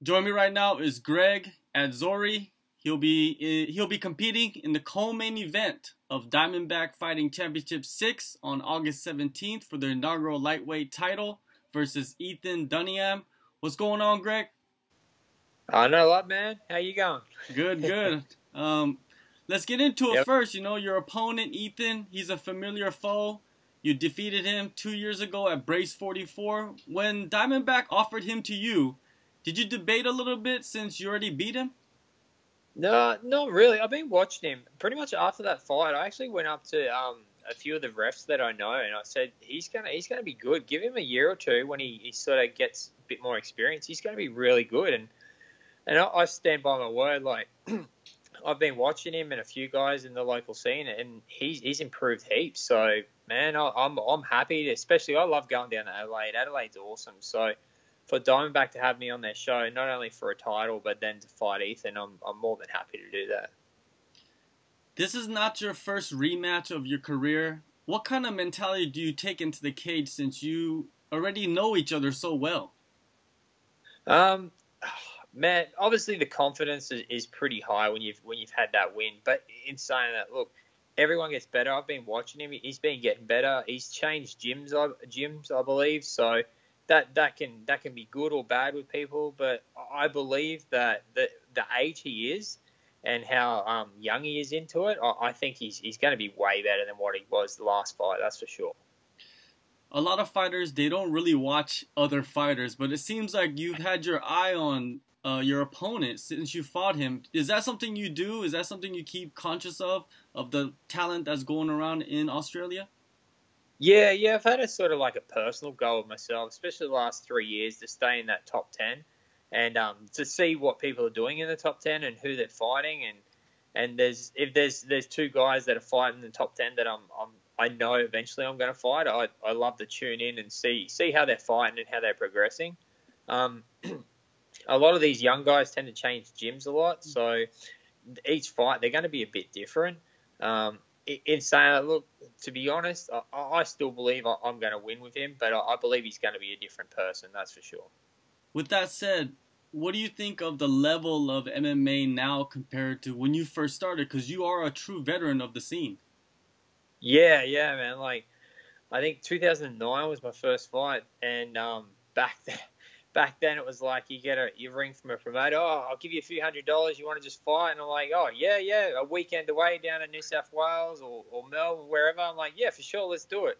Joining me right now is Greg Atzori. He'll be competing in the co-main event of Diamondback Fighting Championship 6 on August 17th for the inaugural lightweight title versus Ethan Duniam. What's going on, Greg? Not a lot, man. How you going? Good. Let's get into it first. You know, your opponent, Ethan, he's a familiar foe. You defeated him 2 years ago at Brace 44. When Diamondback offered him to you, did you debate a little bit since you already beat him? No, not really. I've been watching him. Pretty much after that fight, I actually went up to a few of the refs that I know, and I said he's gonna be good. Give him a year or two when he sort of gets a bit more experience. He's gonna be really good, and I stand by my word. Like I've been watching him and a few guys in the local scene, and he's improved heaps. So man, I'm happy. Especially I love going down to Adelaide. Adelaide's awesome. So for Diamondback to have me on their show, not only for a title, but then to fight Ethan, I'm more than happy to do that. This is not your first rematch of your career. What kind of mentality do you take into the cage since you already know each other so well? Man, obviously the confidence is pretty high when you've had that win. But in saying that, look, everyone gets better. I've been watching him. He's been getting better. He's changed gyms, I believe. So that can be good or bad with people, but I believe that the age he is and how young he is into it, I think he's going to be way better than what he was the last fight. That's for sure. A lot of fighters, they don't really watch other fighters, but it seems like you've had your eye on your opponent since you fought him. Is that something you do? Is that something you keep conscious of the talent that's going around in Australia? Yeah, I've had a sort of like a personal goal of myself, especially the last 3 years, to stay in that top 10 and to see what people are doing in the top 10 and who they're fighting. And if there's two guys that are fighting in the top 10 that I know eventually I'm going to fight, I love to tune in and see how they're fighting and how they're progressing. A lot of these young guys tend to change gyms a lot, so each fight they're going to be a bit different. In saying that, look, to be honest, I still believe I'm going to win with him, but I believe he's going to be a different person, that's for sure. With that said, what do you think of the level of MMA now compared to when you first started? Because you are a true veteran of the scene. Yeah, man. Like, I think 2009 was my first fight, and back then it was like you ring from a promoter, I'll give you a few $100, you want to just fight? And I'm like, oh, yeah, a weekend away down in New South Wales or Melbourne, wherever. I'm like, yeah, for sure, let's do it.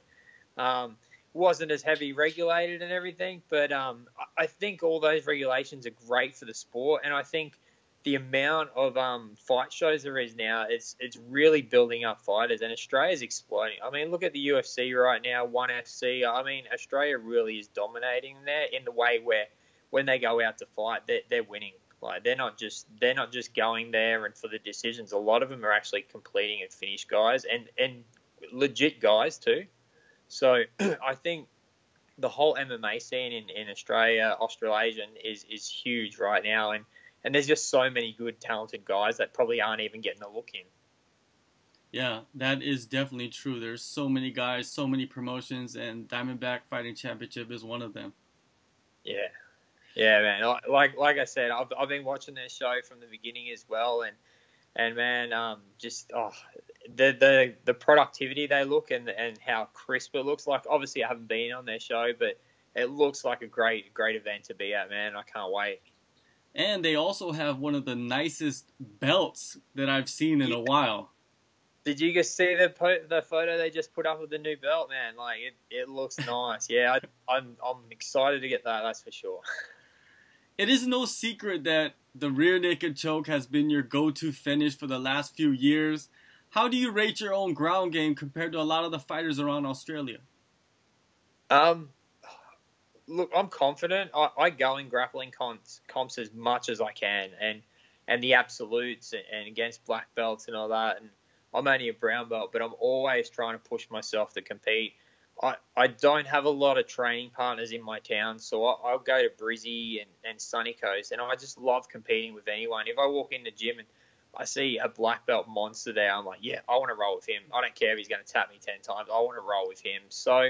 Wasn't as heavy regulated and everything, but I think all those regulations are great for the sport, and I think the amount of fight shows there is now, it's really building up fighters, and Australia's exploding. I mean, look at the UFC right now, ONE FC. I mean, Australia really is dominating there in the way where when they go out to fight, they're winning. Like they're not just going there and for the decisions. A lot of them are actually completing and finished guys and legit guys too. So I think the whole MMA scene in Australia, Australasian is huge right now, and there's just so many good, talented guys that probably aren't even getting a look in. Yeah, that is definitely true. There's so many guys, so many promotions, and Diamondback Fighting Championship is one of them. Yeah, man. Like I said, I've been watching their show from the beginning as well, and man, the productivity they look and how crisp it looks like. Obviously, I haven't been on their show, but it looks like a great event to be at, man. I can't wait. And they also have one of the nicest belts that I've seen in a while. Did you just see the photo they just put up of the new belt, man? Like it looks nice. Yeah, I'm excited to get that. That's for sure. It is no secret that the rear naked choke has been your go-to finish for the last few years. How do you rate your own ground game compared to a lot of the fighters around Australia? Look, I'm confident. I go in grappling comps as much as I can, and the absolutes and against black belts and all that. And I'm only a brown belt, but I'm always trying to push myself to compete. I don't have a lot of training partners in my town, so I'll go to Brizzy and Sunny Coast, and I just love competing with anyone. If I walk in the gym and I see a black belt monster there, I'm like, yeah, I want to roll with him. I don't care if he's going to tap me 10 times. I want to roll with him. So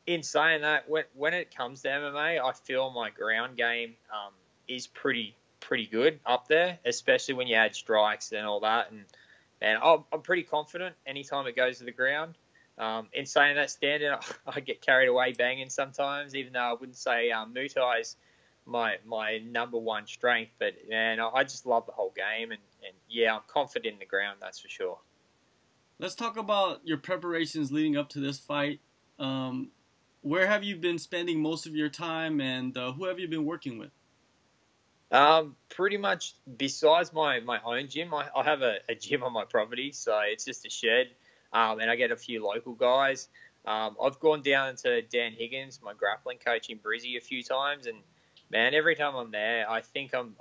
in saying that, when it comes to MMA, I feel my ground game is pretty good up there, especially when you add strikes and all that. And I'm pretty confident anytime it goes to the ground. In saying that, standing, I get carried away banging sometimes, even though I wouldn't say Muay Thai is my number one strength. But, man, I just love the whole game. And yeah, I'm confident in the ground, that's for sure. Let's talk about your preparations leading up to this fight. Where have you been spending most of your time, and who have you been working with? Pretty much besides my own gym, I have a gym on my property, so it's just a shed, and I get a few local guys. I've gone down to Dan Higgins, my grappling coach in Brizzy, a few times, and man, every time I'm there, I think I'm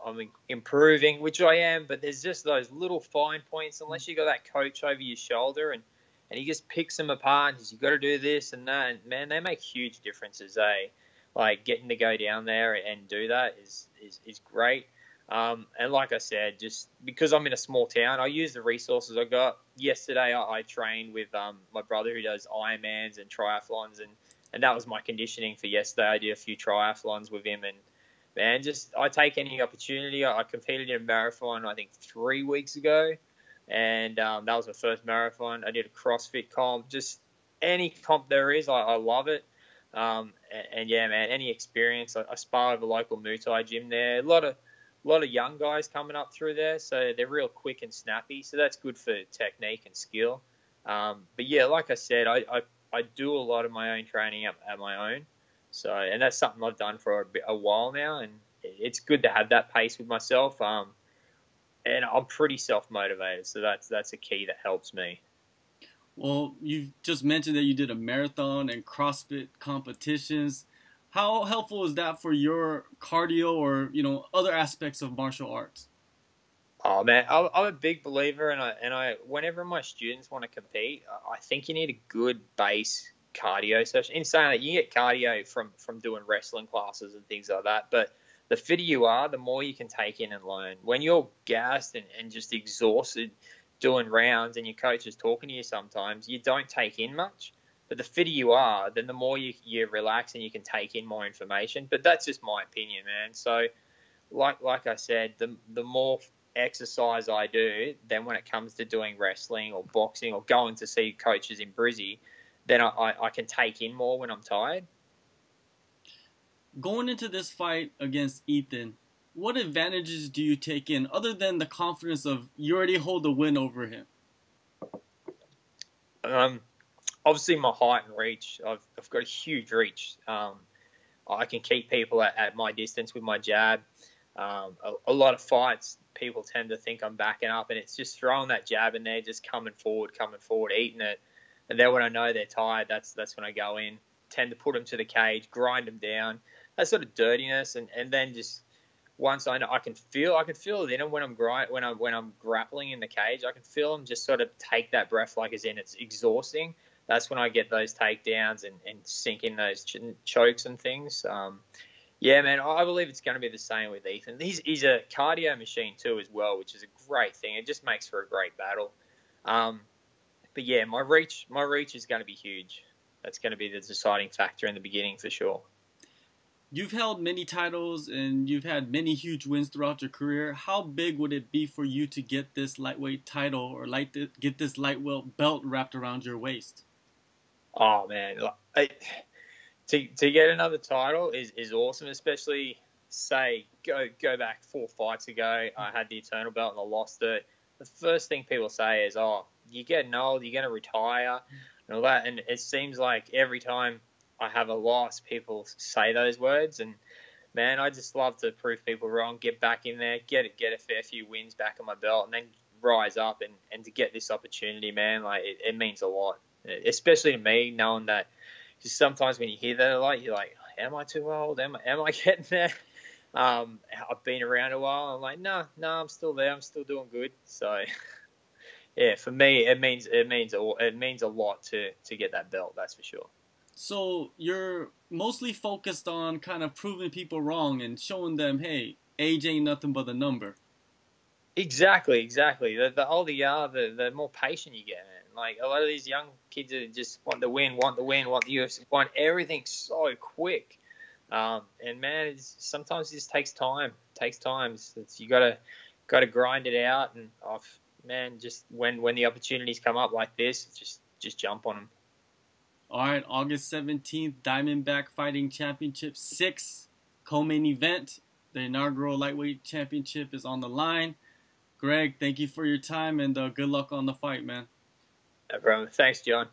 improving, which I am, but there's just those little fine points, unless you got that coach over your shoulder and he just picks them apart and says, you got to do this and that, and man, they make huge differences, eh? Like, getting to go down there and do that is great. And like I said, just because I'm in a small town, I use the resources I got. Yesterday, I trained with my brother who does Ironmans and triathlons, and that was my conditioning for yesterday. I did a few triathlons with him, and man, just I take any opportunity. I competed in a marathon, I think, 3 weeks ago, and that was my first marathon. I did a CrossFit comp. Just any comp there is, I love it. And yeah, man, any experience. I spar with a local Muay Thai gym there. A lot of young guys coming up through there, so they're real quick and snappy. So that's good for technique and skill. But yeah, like I said, I do a lot of my own training at my own. So, and that's something I've done for a while now, and it's good to have that pace with myself. And I'm pretty self-motivated, so that's a key that helps me. Well, you just mentioned that you did a marathon and CrossFit competitions. How helpful is that for your cardio or, other aspects of martial arts? Oh man, I'm a big believer, and I whenever my students want to compete, I think you need a good base cardio session. In saying that, you get cardio from doing wrestling classes and things like that, but the fitter you are, the more you can take in and learn. When you're gassed and just exhausted doing rounds and your coach is talking to you sometimes, you don't take in much. But the fitter you are, then the more you relax and you can take in more information. But that's just my opinion, man. So like I said, the more exercise I do, then when it comes to doing wrestling or boxing or going to see coaches in Brizzy, then I can take in more when I'm tired. Going into this fight against Ethan, what advantages do you take in other than the confidence of you already hold the win over him? Obviously, my height and reach. I've got a huge reach. I can keep people at my distance with my jab. A lot of fights, people tend to think I'm backing up, and it's just throwing that jab in there, just coming forward, eating it. And then when I know they're tired, that's when I go in, tend to put them to the cage, grind them down. That sort of dirtiness, and then just once I know, I can feel it in them when I'm grappling in the cage. I can feel them just sort of take that breath like as in it's exhausting. That's when I get those takedowns and sink in those chokes and things. Yeah, man, I believe it's going to be the same with Ethan. He's a cardio machine too as well, which is a great thing. It just makes for a great battle. But yeah, my reach is going to be huge. That's going to be the deciding factor in the beginning for sure. You've held many titles and you've had many huge wins throughout your career. How big would it be for you to get this lightweight title or get this lightweight belt wrapped around your waist? Oh man, to get another title is awesome. Especially say go back 4 fights ago, I had the Eternal belt and I lost it. The first thing people say is, "Oh, you're getting old. You're going to retire," and all that. And it seems like every time I have a loss, people say those words, and man, I just love to prove people wrong, get back in there, get a fair few wins back on my belt, and then rise up and to get this opportunity, man, like it means a lot, especially to me, knowing that just sometimes when you hear that a lot, you're like, am I too old? Am I getting there? I've been around a while. I'm like, no, I'm still there. I'm still doing good. So yeah, for me, it means a lot to get that belt. That's for sure. So you're mostly focused on kind of proving people wrong and showing them, hey, age ain't nothing but a number. Exactly. The older you are, the more patient you get, man. Like, a lot of these young kids that just want the win, want the UFC, want everything so quick. And man, sometimes it just takes time. It takes time. You gotta grind it out. And just when the opportunities come up like this, just jump on them. All right, August 17th, Diamondback Fighting Championship 6 co-main event. The inaugural lightweight championship is on the line. Greg, thank you for your time, and good luck on the fight, man. No problem. Thanks, John.